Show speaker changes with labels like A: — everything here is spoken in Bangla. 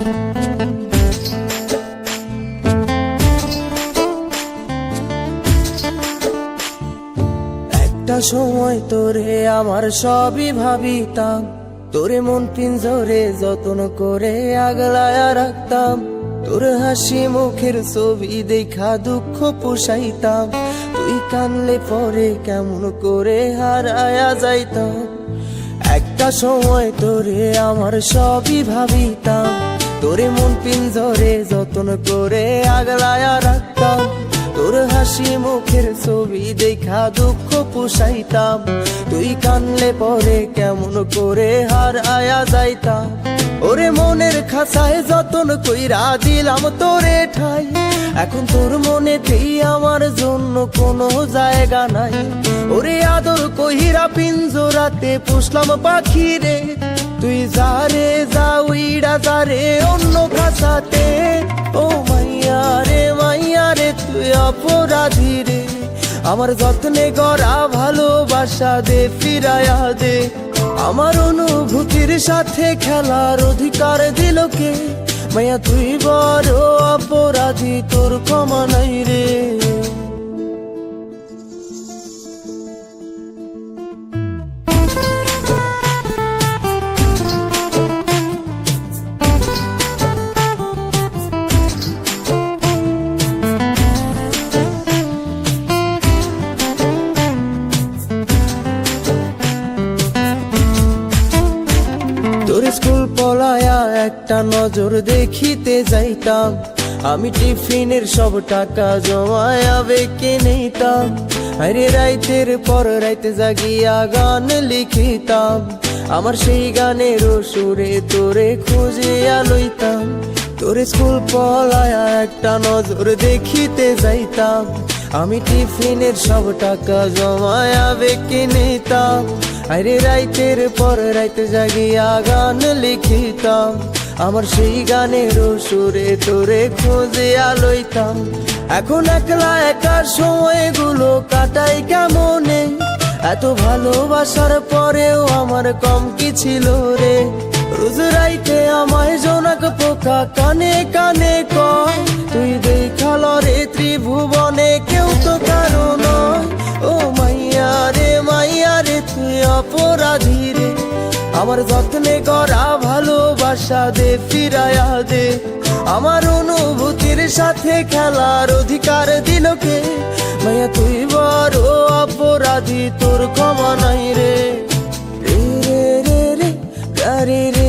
A: একটা সময় তোরে আমার সবই ভাবিতাম, তোরে মন পিঞ্জরে যত্ন করে আগলায়া রাখতাম। তোর হাসি মুখের ছবি দেখা দুঃখ পোষাইতাম, তুই কানলে পরে কেমন করে হারায়া যাইতাম। একটা সময় তোরে আমার সবই ভাবিতাম, তোরে মন পিঞ্জরে যত্ন করে আগলায়া রাখতাম। তোর হাসি মুখের ছবি দেখা দুঃখ পোষাইতাম, তুই কানলে পরে কেমন করে হারায়া যাইতাম। ওরে মনের খাঁচায় যতন কইরা দিলাম তোরে ঠাই, এখন তোর মনেতেই আমার জন্য কোনো জায়গা নাই। ওরে আদর কইরা পিঞ্জরাতে পুষলাম পাখি রে, তুই যারে যা উইড়া যারে অন্য খাঁচাতে। ও মাইয়া রে তুই অপরাধী রে, আমার যত্নে গড়া ভালোবাসা দে ফিরায়া দে। আমার অনুভূতির সাথে খেলার অধিকার দিল কে? মাইয়া তুই বড় অপরাধী, তোর ক্ষমা নাই রে। তোর স্কুল পলায়া একটা নজর দেখিতে যাইতাম, আমি টিফিনের সব টাকা জমায়া বেঁকে নিতাম। আরে রাইতের পর রাইতে জাগিয়া গান লিখিতাম, আমার সেই গানের সুরে তোরে খুঁজিয়া লইতাম। তোর স্কুল পলায়া একটা নজর দেখিতে যাইতাম, আমি টিফিনের সব টাকা জমায়া বেঁকে নিতাম। আরে রাইতের পর রাইতে জাগিয়া গান লিখিতাম, আমার সেই গানের সুরে তোরে খুঁজিয়া লইতাম। এখন একলা একার সময়গুলো কাটাই কেমনে, এত ভালোবাসার পরেও আমার কম কি ছিল রে। রোজ রাইতে আমায় জোনাক পোকা কানে কানে কয়, তুই দেখাল রে ত্রিভুবনে কেউ তো কারো নয়। ও মাইয়া রে তুই অপরাধী রে, আমার যত্নে গড়া ভালোবাসা দে ফিরায়া দে। আমার অনুভূতির সাথে খেলার অধিকার দিল কে? মাইয়া তুই বড় অপরাধী, তোর ক্ষমা নাই রে। রে রে রে রে রে রে